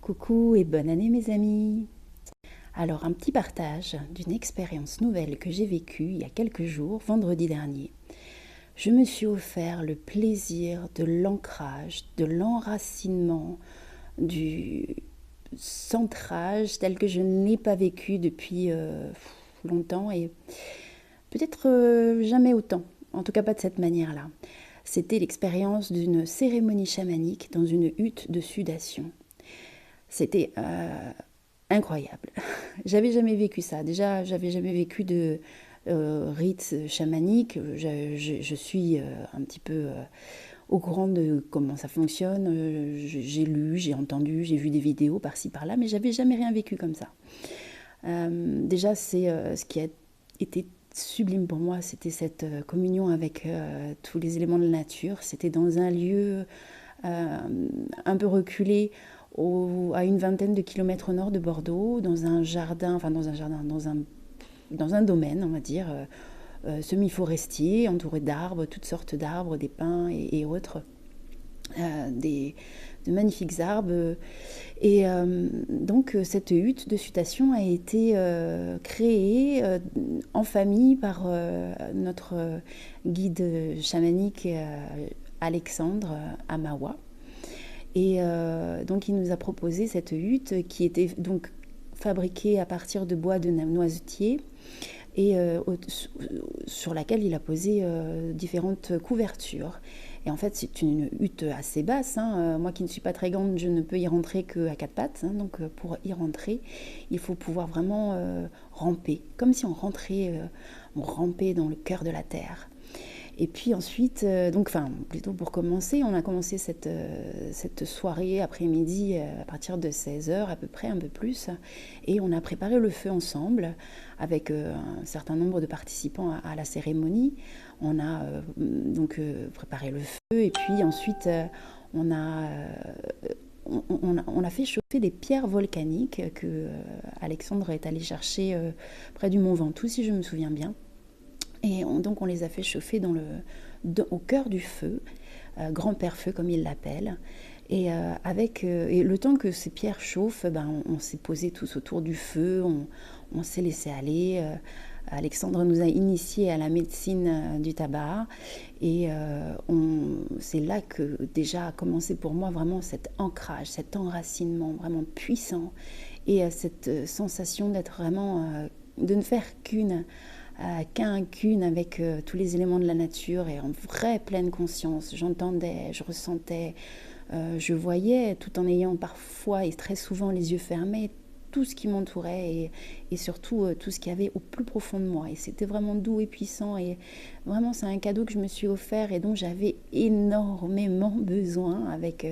Coucou et bonne année mes amis. Alors un petit partage d'une expérience nouvelle que j'ai vécue il y a quelques jours, vendredi dernier. Je me suis offert le plaisir de l'ancrage, de l'enracinement, du centrage tel que je n'ai pas vécu depuis longtemps et peut-être jamais autant, en tout cas pas de cette manière-là. C'était l'expérience d'une cérémonie chamanique dans une hutte de sudation. C'était incroyable. J'avais jamais vécu ça. Déjà, j'avais jamais vécu de rites chamaniques. Je suis un petit peu au courant de comment ça fonctionne. J'ai lu, j'ai entendu, j'ai vu des vidéos par-ci par-là, mais j'avais jamais rien vécu comme ça. Déjà, c'est ce qui a été sublime pour moi, c'était cette communion avec tous les éléments de la nature. C'était dans un lieu un peu reculé à une vingtaine de kilomètres au nord de Bordeaux, dans un jardin, enfin dans un domaine, on va dire, semi-forestier, entouré d'arbres, toutes sortes d'arbres, des pins et autres, de magnifiques arbres. Et donc cette hutte de sudation a été créée en famille par notre guide chamanique Alexandre Amawa. Et donc il nous a proposé cette hutte qui était donc fabriquée à partir de bois de noisetier et sur laquelle il a posé différentes couvertures. Et en fait, c'est une hutte assez basse. Moi qui ne suis pas très grande, je ne peux y rentrer qu'à quatre pattes. Donc pour y rentrer, il faut pouvoir vraiment ramper, comme si on rampait dans le cœur de la terre. Et puis ensuite, plutôt pour commencer, on a commencé cette soirée après-midi à partir de 16h à peu près, un peu plus. Et on a préparé le feu ensemble avec un certain nombre de participants à la cérémonie. On a préparé le feu et puis ensuite on a fait chauffer des pierres volcaniques que Alexandre est allé chercher près du Mont Ventoux, si je me souviens bien. Et donc on les a fait chauffer au cœur du feu, grand-père feu comme il l'appelle. Et et le temps que ces pierres chauffent, on s'est posé tous autour du feu, on s'est laissé aller. Alexandre nous a initiés à la médecine du tabac et c'est là que déjà a commencé pour moi vraiment cet ancrage, cet enracinement vraiment puissant et cette sensation d'être vraiment, de ne faire qu'une avec tous les éléments de la nature et en vraie pleine conscience. J'entendais, je ressentais, je voyais, tout en ayant parfois et très souvent les yeux fermés, tout ce qui m'entourait et surtout tout ce qu'il y avait au plus profond de moi. Et c'était vraiment doux et puissant et vraiment c'est un cadeau que je me suis offert et dont j'avais énormément besoin avec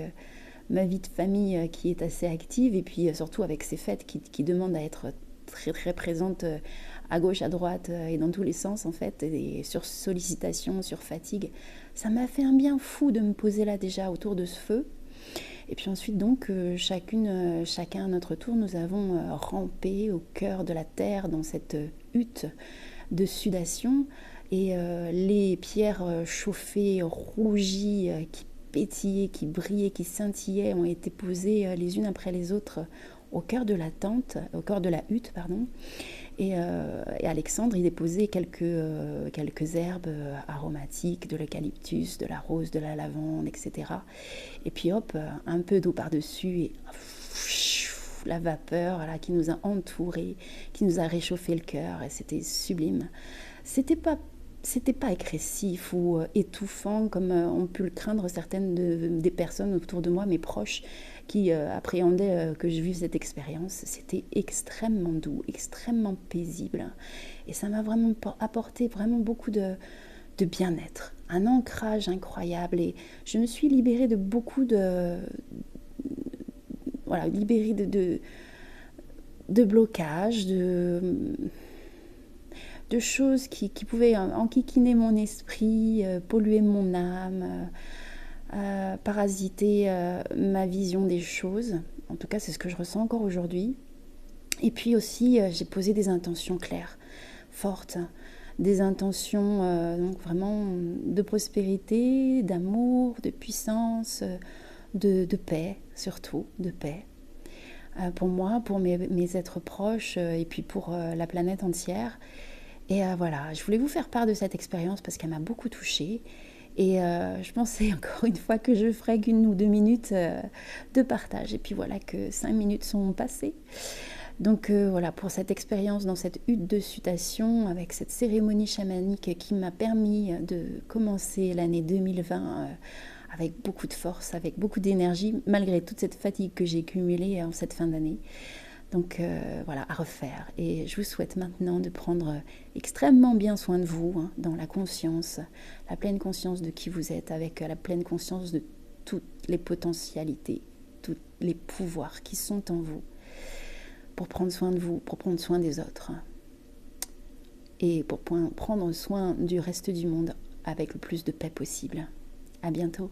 ma vie de famille qui est assez active et puis surtout avec ces fêtes qui demandent à être très très présentes à gauche, à droite et dans tous les sens en fait, et sur sollicitation, sur fatigue. Ça m'a fait un bien fou de me poser là déjà autour de ce feu. Et puis ensuite donc chacun à notre tour, nous avons rampé au cœur de la terre dans cette hutte de sudation et les pierres chauffées, rougies, qui pétillaient, qui brillaient, qui scintillaient ont été posées les unes après les autres au cœur de la tente, au cœur de la hutte, pardon. Et Alexandre, il déposait quelques herbes aromatiques, de l'eucalyptus, de la rose, de la lavande, etc. Et puis hop, un peu d'eau par-dessus et la vapeur là, qui nous a entourés, qui nous a réchauffé le cœur et c'était sublime. C'était pas agressif ou étouffant comme ont pu le craindre certaines des personnes autour de moi, mes proches, qui appréhendaient que je vive cette expérience. C'était extrêmement doux, extrêmement paisible. Et ça m'a vraiment apporté vraiment beaucoup de bien-être, un ancrage incroyable. Et je me suis libérée de beaucoup libérée de blocages, de choses qui pouvaient enquiquiner mon esprit, polluer mon âme, parasiter ma vision des choses. En tout cas, c'est ce que je ressens encore aujourd'hui. Et puis aussi, j'ai posé des intentions claires, fortes, des intentions donc vraiment de prospérité, d'amour, de puissance, de paix, surtout, de paix. pour moi, pour mes êtres proches et puis pour la planète entière. Et voilà, je voulais vous faire part de cette expérience parce qu'elle m'a beaucoup touchée. Et je pensais encore une fois que je ferais qu'1 ou 2 minutes de partage. Et puis voilà que 5 minutes sont passées. Donc voilà, pour cette expérience dans cette hutte de sudation, avec cette cérémonie chamanique qui m'a permis de commencer l'année 2020 avec beaucoup de force, avec beaucoup d'énergie, malgré toute cette fatigue que j'ai cumulée en cette fin d'année. Donc voilà, à refaire. Et je vous souhaite maintenant de prendre extrêmement bien soin de vous, hein, dans la conscience, la pleine conscience de qui vous êtes, avec la pleine conscience de toutes les potentialités, tous les pouvoirs qui sont en vous, pour prendre soin de vous, pour prendre soin des autres, et pour prendre soin du reste du monde avec le plus de paix possible. À bientôt.